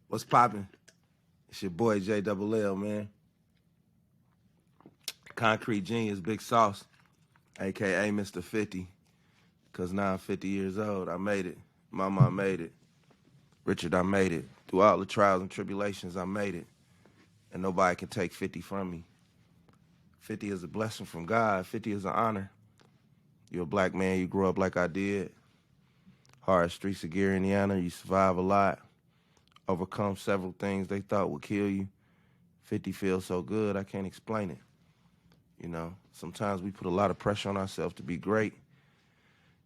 What's poppin'? It's your boy J Double L, man. Concrete Genius, Big Sauce, aka Mr. 50. Cause now I'm 50 years old. I made it. Mama, I made it. Richard, I made it. Through all the trials and tribulations, I made it. And nobody can take 50 from me. 50 is a blessing from God. 50 is an honor. You're a black man, you grew up like I did. Hard streets of Gary, Indiana, you survive a lot. Overcome several things they thought would kill you. 50 feels so good, I can't explain it. You know, sometimes we put a lot of pressure on ourselves to be great.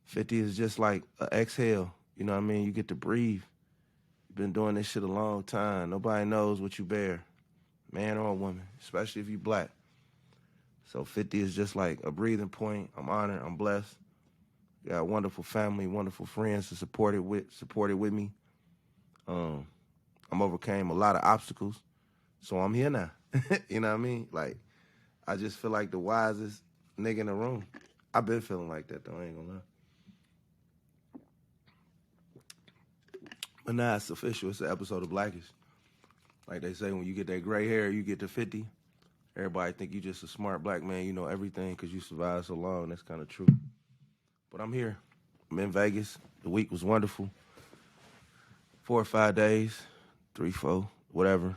50 is just like an exhale. You know what I mean? You get to breathe. You've been doing this shit a long time. Nobody knows what you bear, man or woman, especially if you black. So 50 is just like a breathing point. I'm honored. I'm blessed. Got a wonderful family, wonderful friends to support it with me. I'm overcame a lot of obstacles, so I'm here now. You know what I mean? Like, I just feel like the wisest nigga in the room. I've been feeling like that, though. I ain't gonna lie. But now it's official. It's an episode of Blackish. Like they say, when you get that gray hair, you get to 50. Everybody think you just a smart black man. You know everything because you survived so long. That's kind of true. But I'm here. I'm in Vegas. The week was wonderful. 4 or 5 days, 3, 4, whatever.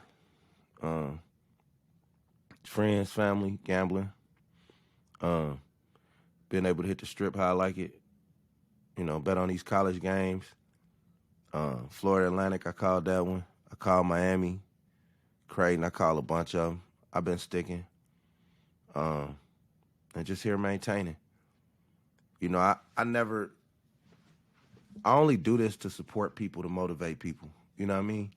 Friends, family, gambling. Being able to hit the strip how I like it. You know, bet on these college games. Florida Atlantic, I called that one. I called Miami. Creighton, I called a bunch of them. I've been sticking. And just here maintaining. You know, I only do this to support people, to motivate people. You know what I mean?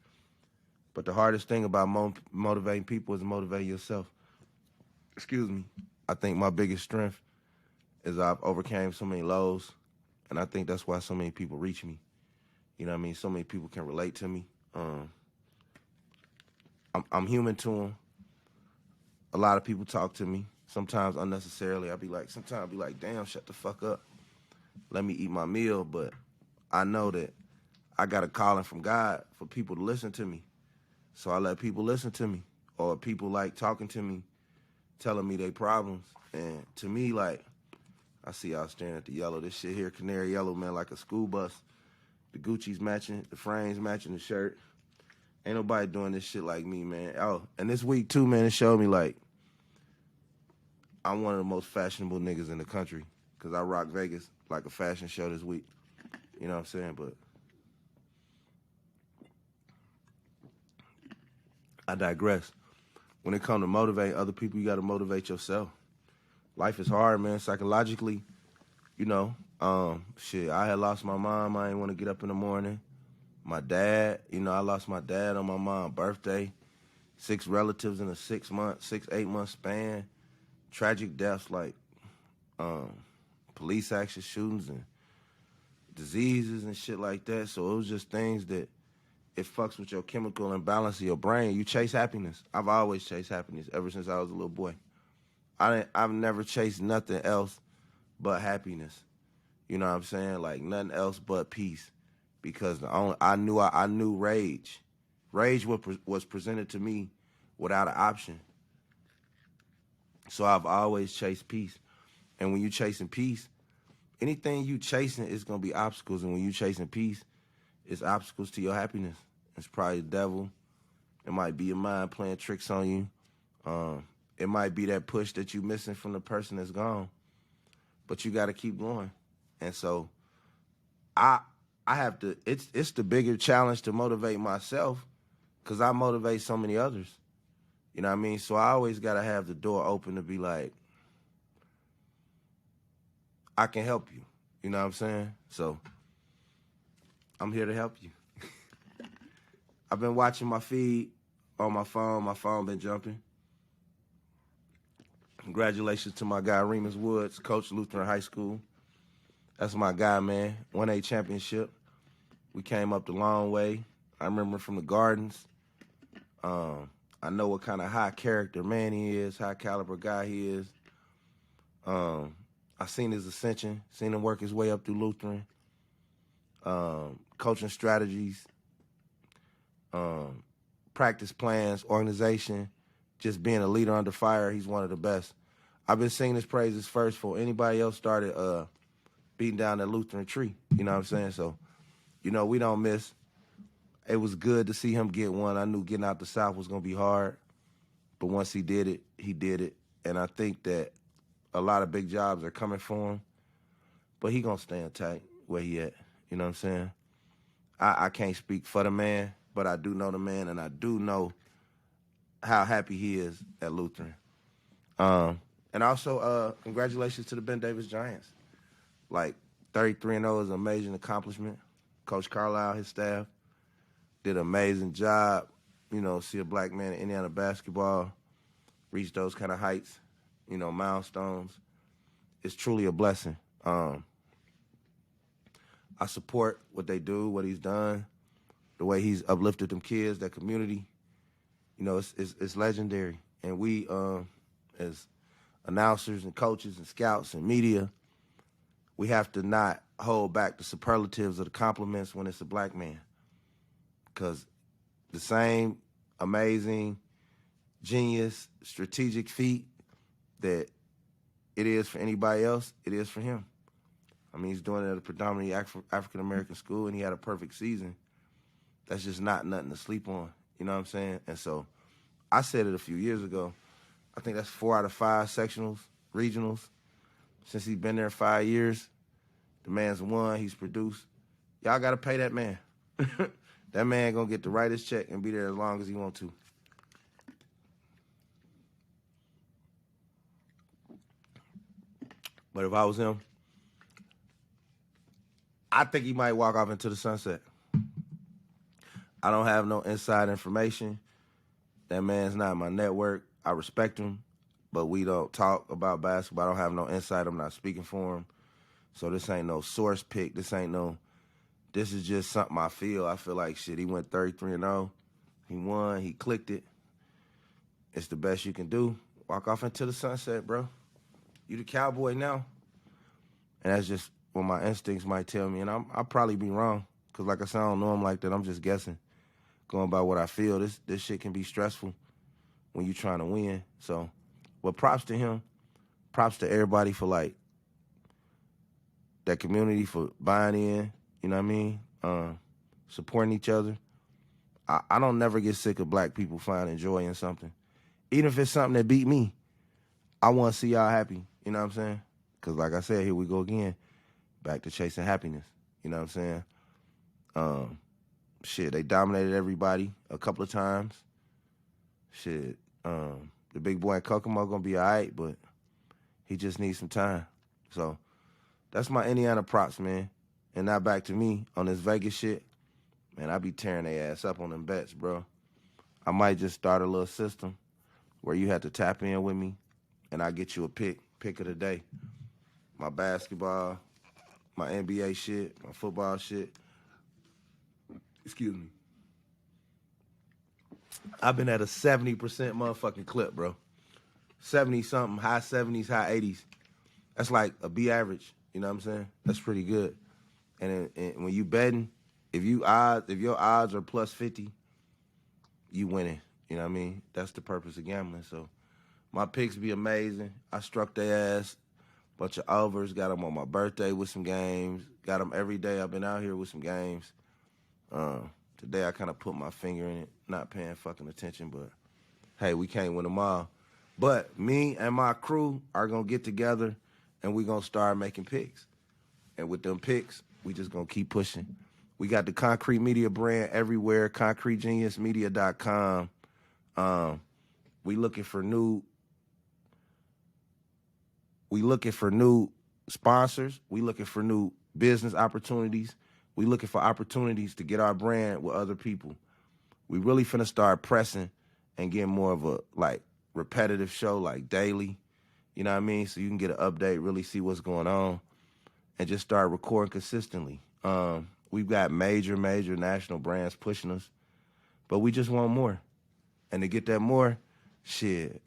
But the hardest thing about motivating people is motivating yourself. Excuse me. I think my biggest strength is I've overcame so many lows, and I think that's why so many people reach me. You know what I mean? So many people can relate to me. I'm human to them. A lot of people talk to me, sometimes unnecessarily. Sometimes I'll be like, damn, shut the fuck up. Let me eat my meal. But I know that I got a calling from God for people to listen to me. So I let people listen to me, or people like talking to me, telling me their problems. And to me, like, I see y'all staring at the yellow. This shit here, canary yellow, man, like a school bus. The Gucci's matching, the frames matching the shirt. Ain't nobody doing this shit like me, man. Oh, and this week, too, man, it showed me, like, I'm one of the most fashionable niggas in the country because I rock Vegas like a fashion show this week. You know what I'm saying? But I digress. When it comes to motivate other people, you got to motivate yourself. Life is hard, man. Psychologically, you know, shit, I had lost my mom. I didn't want to get up in the morning. My dad, you know, I lost my dad on my mom's birthday. 6 relatives in a 8 month span. Tragic deaths like police action shootings and diseases and shit like that. So it was just things that it fucks with your chemical imbalance of your brain. You chase happiness. I've always chased happiness ever since I was a little boy. I've never chased nothing else but happiness. You know what I'm saying? Like nothing else but peace. Because I knew rage. Rage was presented to me without an option. So I've always chased peace. And when you chasing peace, anything you chasing is gonna be obstacles. And when you chasing peace, it's obstacles to your happiness. It's probably the devil. It might be your mind playing tricks on you. It might be that push that you missing from the person that's gone. But you got to keep going. And so I have to. It's the bigger challenge to motivate myself because I motivate so many others. You know what I mean? So I always got to have the door open to be like, I can help you. You know what I'm saying? So I'm here to help you. I've been watching my feed on my phone. My phone been jumping. Congratulations to my guy, Remus Woods, coach Lutheran High School. That's my guy, man. 1A championship. We came up the long way. I remember from the Gardens. I know what kind of high character man he is, high caliber guy he is. I seen his ascension, seen him work his way up through Lutheran. Coaching strategies, practice plans, organization, just being a leader under fire. He's one of the best. I've been singing his praises first before anybody else started beating down that Lutheran tree. You know what I'm saying? So, we don't miss. It was good to see him get one. I knew getting out the South was going to be hard. But once he did it, he did it. And I think that a lot of big jobs are coming for him. But he going to stand tight where he at. You know what I'm saying? I can't speak for the man, but I do know the man, and I do know how happy he is at Lutheran. And also, congratulations to the Ben Davis Giants. Like, 33-0 is an amazing accomplishment. Coach Carlisle, his staff, did an amazing job. See a black man in Indiana basketball reach those kind of heights, milestones. It's truly a blessing. I support what they do, what he's done, the way he's uplifted them kids, that community. It's legendary. And we, as announcers and coaches and scouts and media, we have to not hold back the superlatives of the compliments when it's a black man. Because the same amazing, genius, strategic feat that it is for anybody else, it is for him. I mean, he's doing it at a predominantly African-American school, and he had a perfect season. That's just not nothing to sleep on. You know what I'm saying? And so I said it a few years ago. I think that's 4 out of 5 sectionals, regionals. Since he's been there 5 years, the man's won, he's produced. Y'all got to pay that man. That man going to get the rightest check and be there as long as he want to. But if I was him, I think he might walk off into the sunset. I don't have no inside information. That man's not in my network. I respect him, but we don't talk about basketball. I don't have no insight. I'm not speaking for him. So this ain't no source pick. This is just something I feel. I feel like, shit, he went 33-0. He won. He clicked it. It's the best you can do. Walk off into the sunset, bro. You the cowboy now. And that's just what my instincts might tell me. And I'll probably be wrong. Because like I said, I don't know him like that. I'm just guessing. Going by what I feel. This shit can be stressful when you're trying to win. So, but props to him. Props to everybody for, like, that community for buying in. You know what I mean? Supporting each other. I don't never get sick of black people finding joy in something. Even if it's something that beat me, I want to see y'all happy. You know what I'm saying? Because like I said, here we go again. Back to chasing happiness. You know what I'm saying? Shit, they dominated everybody a couple of times. Shit, the big boy in Kokomo going to be all right, but he just needs some time. So that's my Indiana props, man. And now back to me on this Vegas shit. Man, I be tearing their ass up on them bets, bro. I might just start a little system where you have to tap in with me, and I get you a pick of the day. My basketball, my NBA shit, my football shit. Excuse me. I've been at a 70% motherfucking clip, bro. 70-something, high 70s, high 80s. That's like a B average. You know what I'm saying? That's pretty good. And when you betting, if your odds are plus 50, you winning. You know what I mean? That's the purpose of gambling. So my picks be amazing. I struck their ass. Bunch of overs. Got them on my birthday with some games. Got them every day. I've been out here with some games. Today I kind of put my finger in it. Not paying fucking attention, but hey, we can't win them all. But me and my crew are going to get together and we going to start making picks. And with them picks, we just going to keep pushing. We got the Concrete Media brand everywhere, concretegeniusmedia.com. We looking for new sponsors. We looking for new business opportunities. We looking for opportunities to get our brand with other people. We really finna start pressing and getting more of a like repetitive show, like daily. You know what I mean? So you can get an update, really see what's going on, and just start recording consistently. We've got major national brands pushing us, but we just want more. And to get that more, shit,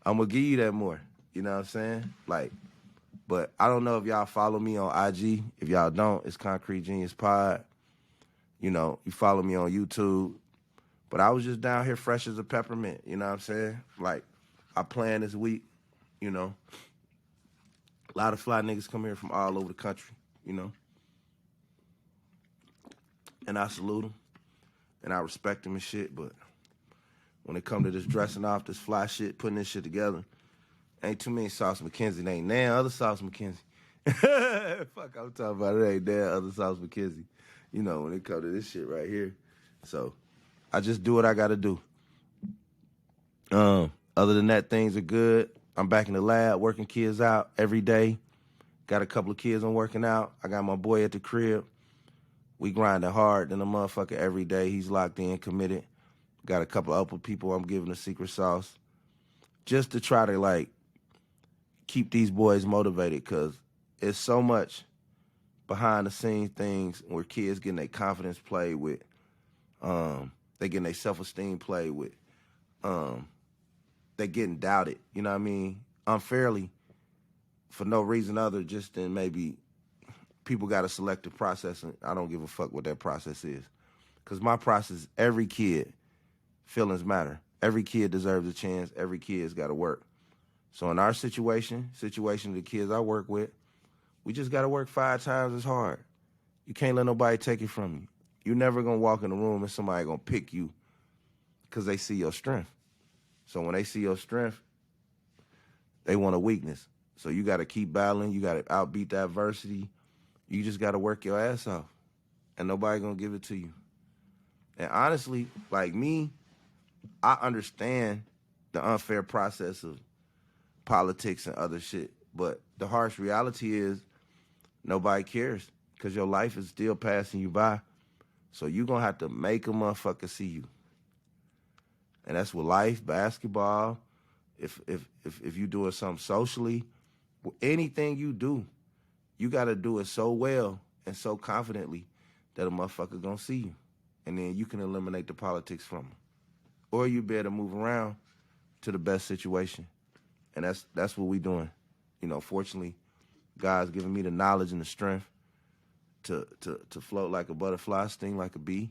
I'm gonna give you that more. You know what I'm saying? Like, but I don't know if y'all follow me on IG. If y'all don't, it's Concrete Genius Pod. You know, you follow me on YouTube. But I was just down here fresh as a peppermint, you know what I'm saying? Like, I plan this week, you know. A lot of fly niggas come here from all over the country, you know. And I salute them, and I respect them and shit, but when it come to this dressing off, this fly shit, putting this shit together, ain't too many Sauce Mackenzie. There ain't damn other Sauce Mackenzie. Fuck, I'm talking about it. Ain't damn other Sauce Mackenzie. You know, when it come to this shit right here. So, I just do what I got to do. Other than that, things are good. I'm back in the lab working kids out every day. Got a couple of kids I'm working out. I got my boy at the crib. We grinding hard than a motherfucker every day. He's locked in, committed. Got a couple of other people I'm giving the secret sauce just to try to, like, keep these boys motivated, because it's so much behind the scenes things where kids getting their confidence played with. They getting their self-esteem played with. They getting doubted, you know what I mean, unfairly for no reason other just than maybe people got a selective process, and I don't give a fuck what that process is. Because my process, every kid, feelings matter. Every kid deserves a chance. Every kid's got to work. So in our situation of the kids I work with, we just got to work 5 times as hard. You can't let nobody take it from you. You're never going to walk in the room and somebody going to pick you because they see your strength. So when they see your strength, they want a weakness. So you got to keep battling. You got to outbeat the adversity. You just got to work your ass off. And nobody going to give it to you. And honestly, like me, I understand the unfair process of politics and other shit. But the harsh reality is nobody cares because your life is still passing you by. So you're going to have to make a motherfucker see you. And that's with life, basketball, if you're doing something socially, anything you do, you got to do it so well and so confidently that a motherfucker going to see you. And then you can eliminate the politics from them. Or you better move around to the best situation. And that's what we doing. You know, fortunately, God's given me the knowledge and the strength to float like a butterfly, sting like a bee,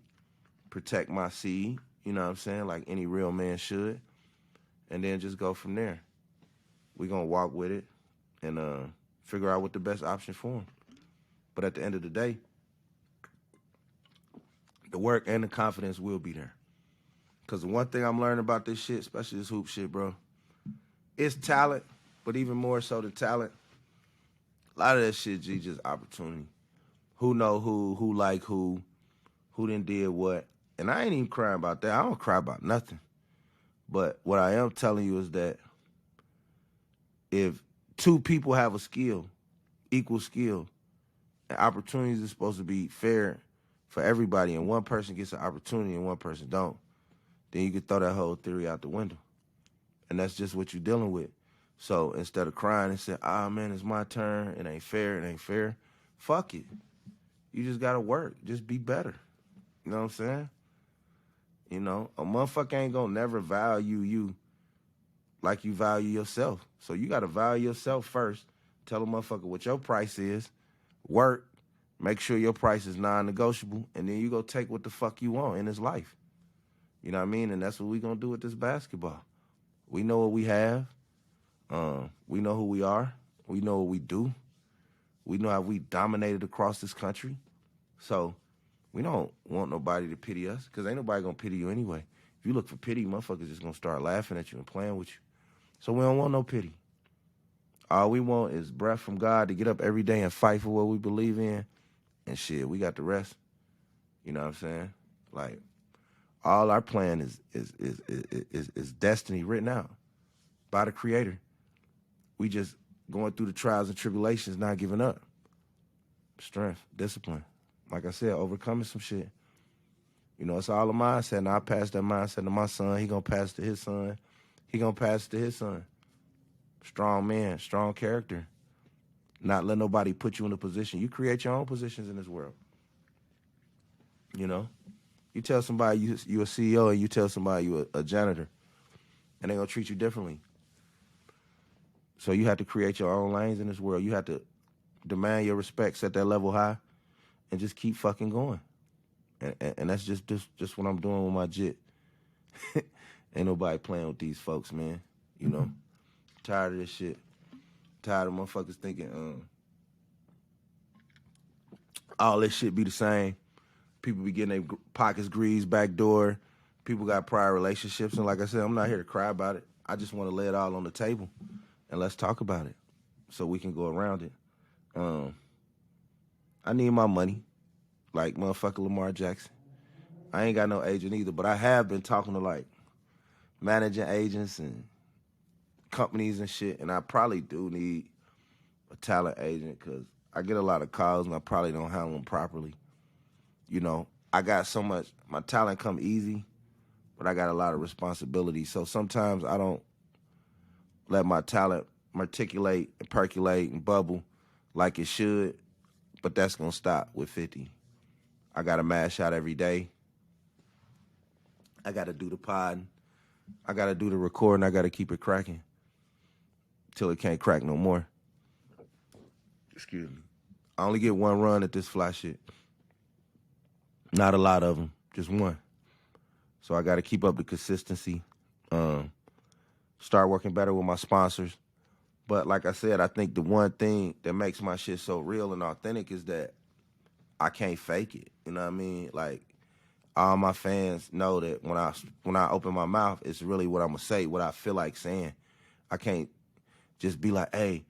protect my seed, you know what I'm saying, like any real man should, and then just go from there. We're going to walk with it and figure out what the best option for him. But at the end of the day, the work and the confidence will be there. Because the one thing I'm learning about this shit, especially this hoop shit, bro, it's talent, but even more so than talent, a lot of that shit, G, just opportunity. Who know who like who done did what. And I ain't even crying about that. I don't cry about nothing. But what I am telling you is that if 2 people have a skill, equal skill, and opportunities are supposed to be fair for everybody, and one person gets an opportunity and one person don't, then you can throw that whole theory out the window. And that's just what you're dealing with. So instead of crying and saying, man, it's my turn, it ain't fair, fuck it. You just got to work. Just be better. You know what I'm saying? You know, a motherfucker ain't going to never value you like you value yourself. So you got to value yourself first. Tell a motherfucker what your price is. Work. Make sure your price is non-negotiable. And then you go take what the fuck you want in this life. You know what I mean? And that's what we going to do with this basketball. We know what we have. We know who we are. We know what we do. We know how we dominated across this country. So we don't want nobody to pity us because ain't nobody going to pity you anyway. If you look for pity, motherfuckers just going to start laughing at you and playing with you. So we don't want no pity. All we want is breath from God to get up every day and fight for what we believe in. And shit, we got the rest. You know what I'm saying? Like, all our plan is destiny written out by the Creator. We just going through the trials and tribulations, not giving up. Strength, discipline. Like I said, overcoming some shit. You know, it's all a mindset. Now I pass that mindset to my son. He gonna pass it to his son. He gonna pass it to his son. Strong man, strong character. Not let nobody put you in a position. You create your own positions in this world. You know? You tell somebody you a CEO and you tell somebody you a janitor, and they gonna treat you differently. So you have to create your own lanes in this world. You have to demand your respect, set that level high, and just keep fucking going. And that's just what I'm doing with my jit. Ain't nobody playing with these folks, man. You know, tired of this shit. Tired of motherfuckers thinking all this shit be the same. People be getting their pockets greased back door. People got prior relationships, and like I said, I'm not here to cry about it. I just want to lay it all on the table, and let's talk about it so we can go around it. I need my money, like motherfucker Lamar Jackson. I ain't got no agent either, but I have been talking to like managing agents and companies and shit, and I probably do need a talent agent because I get a lot of calls and I probably don't handle them properly. You know, I got so much, my talent come easy, but I got a lot of responsibility. So sometimes I don't let my talent articulate and percolate and bubble like it should, but that's going to stop with 50. I got to mash out every day. I got to do the pod. I got to do the recording. I got to keep it cracking till it can't crack no more. Excuse me. I only get one run at this fly shit. Not a lot of them, just one. So I got to keep up the consistency. Start working better with my sponsors. But like I said, I think the one thing that makes my shit so real and authentic is that I can't fake it. You know what I mean? Like, all my fans know that when I open my mouth, it's really what I'm gonna say, what I feel like saying. I can't just be like, hey,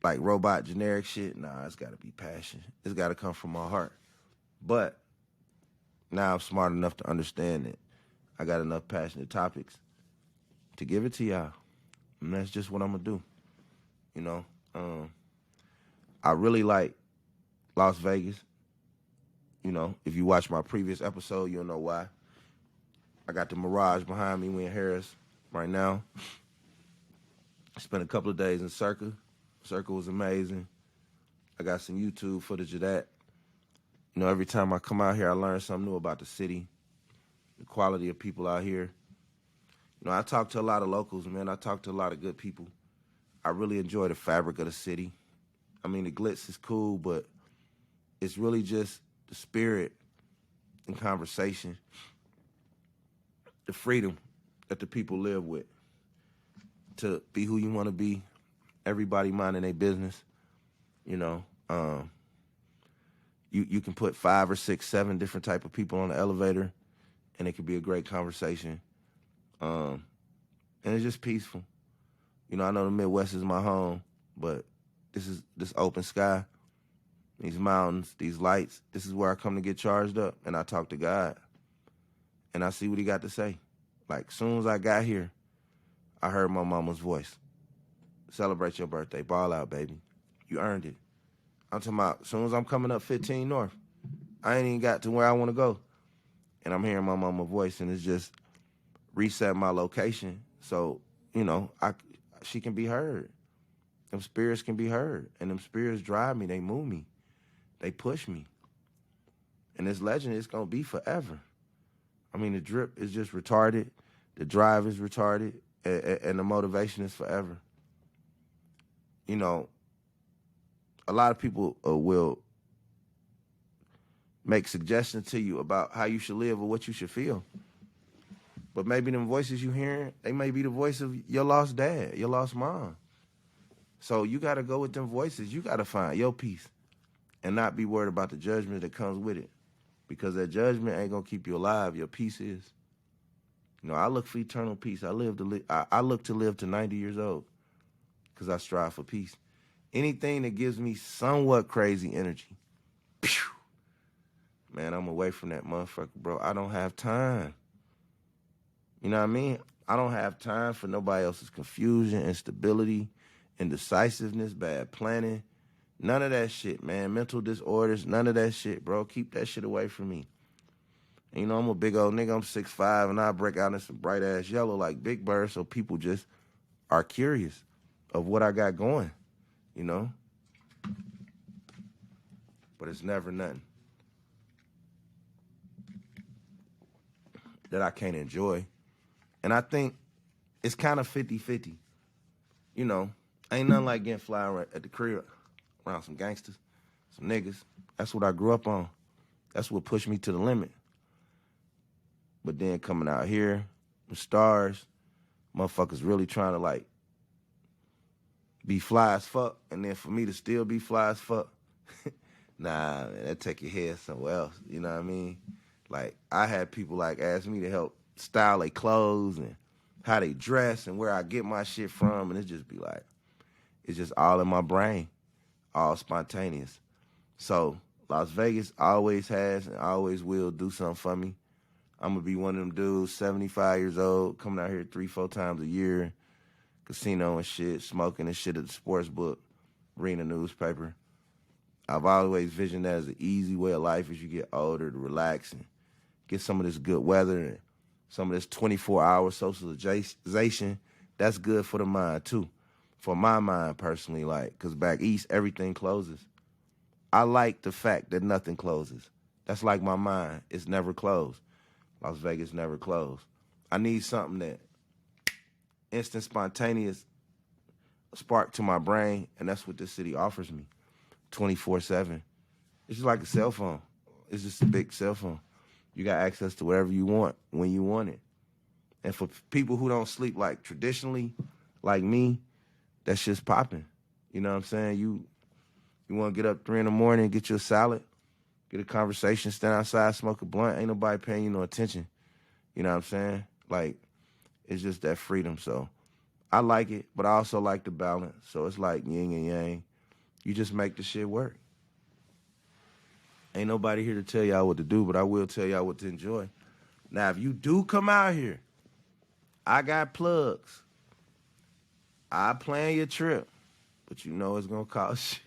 like robot generic shit. Nah, it's gotta be passion. It's gotta come from my heart. But now I'm smart enough to understand that I got enough passionate topics to give it to y'all. And that's just what I'm gonna do. You know? I really like Las Vegas. You know, if you watch my previous episode, you'll know why. I got the Mirage behind me. We in Harris right now. I spent a couple of days in Circa. Circa was amazing. I got some YouTube footage of that. You know, every time I come out here, I learn something new about the city, the quality of people out here. You know, I talk to a lot of locals, man. I talk to a lot of good people. I really enjoy the fabric of the city. I mean, the glitz is cool, but it's really just the spirit and conversation, the freedom that the people live with to be who you want to be, everybody minding their business. You know, you can put 5 or 6, 7 different type of people on the elevator, and it could be a great conversation. And it's just peaceful. You know, I know the Midwest is my home, but this open sky, these mountains, these lights, this is where I come to get charged up, and I talk to God, and I see what he got to say. Like, soon as I got here, I heard my mama's voice. Celebrate your birthday. Ball out, baby. You earned it. I'm talking about, as soon as I'm coming up 15 North, I ain't even got to where I want to go. And I'm hearing my mama's voice, and it's just reset my location so, you know, she can be heard. Them spirits can be heard. And them spirits drive me. They move me. They push me. And this legend is going to be forever. I mean, the drip is just retarded. The drive is retarded. And the motivation is forever. You know, a lot of people will make suggestions to you about how you should live or what you should feel. But maybe them voices you hearing, they may be the voice of your lost dad, your lost mom. So you got to go with them voices. You got to find your peace and not be worried about the judgment that comes with it. Because that judgment ain't going to keep you alive. Your peace is. You know, I look for eternal peace. I look to live to 90 years old because I strive for peace. Anything that gives me somewhat crazy energy, phew, man, I'm away from that motherfucker, bro. I don't have time. You know what I mean? I don't have time for nobody else's confusion, instability, indecisiveness, bad planning. None of that shit, man. Mental disorders, none of that shit, bro. Keep that shit away from me. And, you know, I'm a big old nigga. I'm 6'5", and I break out in some bright-ass yellow like Big Bird, so people just are curious of what I got going, you know? But it's never nothing that I can't enjoy. And I think it's kind of 50-50. You know, ain't nothing like getting fly at the crib around some gangsters, some niggas. That's what I grew up on. That's what pushed me to the limit. But then coming out here, the stars, motherfuckers really trying to like be fly as fuck, and then for me to still be fly as fuck, nah, man, that take your head somewhere else. You know what I mean? Like I had people like ask me to help style their clothes and how they dress and where I get my shit from, and it just be like, it's just all in my brain, all spontaneous. So Las Vegas always has and always will do something for me. I'm gonna be one of them dudes, 75 years old, coming out here 3-4 times a year, casino and shit, smoking and shit at the sports book, reading a newspaper. I've always visioned that as an easy way of life as you get older, to relax and get some of this good weather and some of this 24-hour socialization. That's good for the mind too. For my mind personally, like, because back east, everything closes. I like the fact that nothing closes. That's like my mind. It's never closed. Las Vegas never closed. I need something that instant spontaneous spark to my brain, and that's what this city offers me 24/7. It's just like a cell phone. It's just a big cell phone. You got access to whatever you want when you want it. And for people who don't sleep like traditionally, like me, that shit's popping. You know what I'm saying? You want to get up 3 in the morning, get you a salad, get a conversation, stand outside, smoke a blunt. Ain't nobody paying you no attention. You know what I'm saying? Like, it's just that freedom. So I like it, but I also like the balance. So it's like yin and yang. You just make the shit work. Ain't nobody here to tell y'all what to do, but I will tell y'all what to enjoy. Now, if you do come out here, I got plugs. I plan your trip, but you know it's going to cost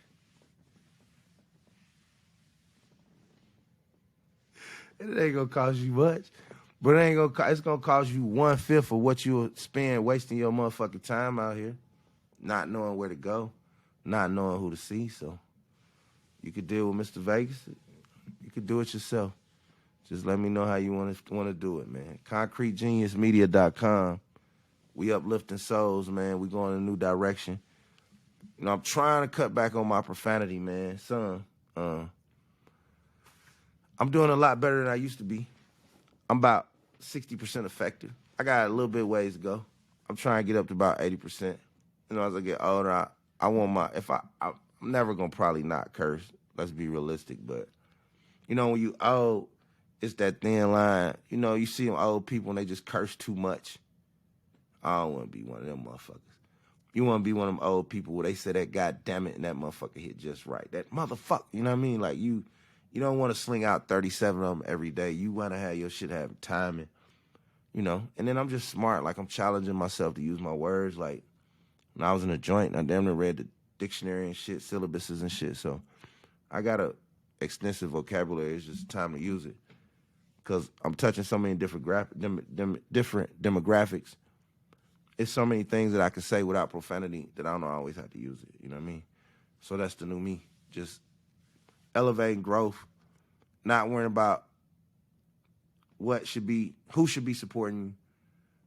you. It ain't going to cost you much, but it's going to cost you 1/5 of what you'll spend wasting your motherfucking time out here, not knowing where to go, not knowing who to see. So you could deal with Mr. Vegas. You could do it yourself. Just let me know how you want to do it, man. ConcreteGeniusMedia.com. We uplifting souls, man. We going in a new direction. You know, I'm trying to cut back on my profanity, man. Son, I'm doing a lot better than I used to be. I'm about 60% effective. I got a little bit ways to go. I'm trying to get up to about 80%. You know, as I get older, I want I'm never going to probably not curse. Let's be realistic. But, you know, when you old, it's that thin line. You know, you see them old people and they just curse too much. I don't want to be one of them motherfuckers. You want to be one of them old people where they say that God damn it and that motherfucker hit just right. That motherfucker, you know what I mean? Like you don't want to sling out 37 of them every day. You want to have your shit have timing, you know? And then I'm just smart. Like I'm challenging myself to use my words. Like when I was in a joint, I damn near read the dictionary and shit, syllabuses and shit. So I got a extensive vocabulary. It's just time to use it. Because I'm touching so many different different demographics. It's so many things that I can say without profanity that I don't always have to use it. You know what I mean? So that's the new me. Just elevating growth, not worrying about who should be supporting you,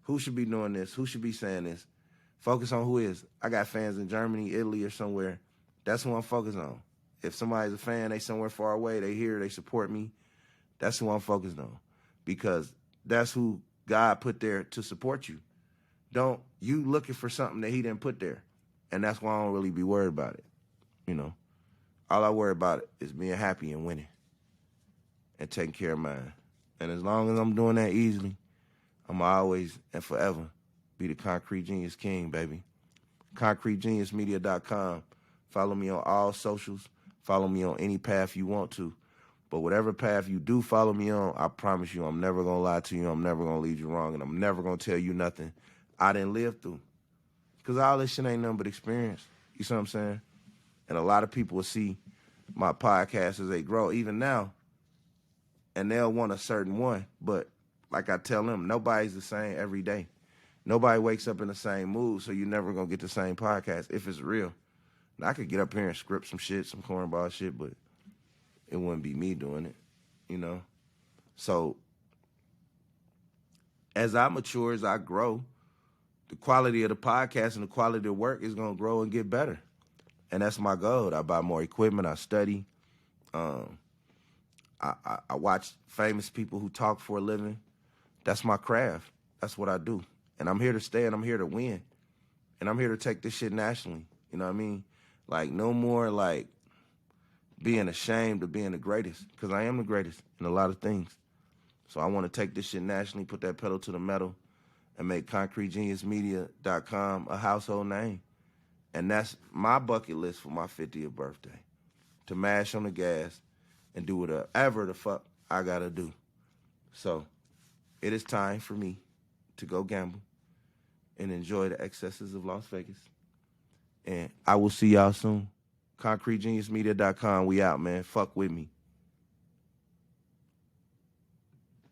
who should be doing this, who should be saying this. Focus on who is. I got fans in Germany, Italy, or somewhere. That's who I'm focused on. If somebody's a fan, they somewhere far away, they here, they support me. That's who I'm focused on. Because that's who God put there to support you. Don't you looking for something that he didn't put there. And that's why I don't really be worried about it. You know, all I worry about is being happy and winning and taking care of mine. And as long as I'm doing that easily, I'm always and forever be the Concrete Genius King, baby. ConcreteGeniusMedia.com. Follow me on all socials. Follow me on any path you want to. But whatever path you do follow me on, I promise you I'm never going to lie to you. I'm never going to lead you wrong. And I'm never going to tell you nothing I didn't live through. Because all this shit ain't nothing but experience. You see what I'm saying? And a lot of people will see my podcast as they grow, even now, and they'll want a certain one. But like I tell them, nobody's the same every day. Nobody wakes up in the same mood, so you're never going to get the same podcast if it's real. Now, I could get up here and script some shit, some cornball shit, but it wouldn't be me doing it, you know? So as I mature, as I grow, the quality of the podcast and the quality of the work is going to grow and get better. And that's my goal. I buy more equipment. I study. I watch famous people who talk for a living, That's my craft. That's what I do. And I'm here to stay and I'm here to win. And I'm here to take this shit nationally. You know what I mean? Like, no more, like, being ashamed of being the greatest. Because I am the greatest in a lot of things. So I want to take this shit nationally, put that pedal to the metal, and make ConcreteGeniusMedia.com a household name. And that's my bucket list for my 50th birthday. To mash on the gas and do whatever the fuck I gotta do. So it is time for me to go gamble and enjoy the excesses of Las Vegas. And I will see y'all soon. ConcreteGeniusMedia.com. We out, man. Fuck with me.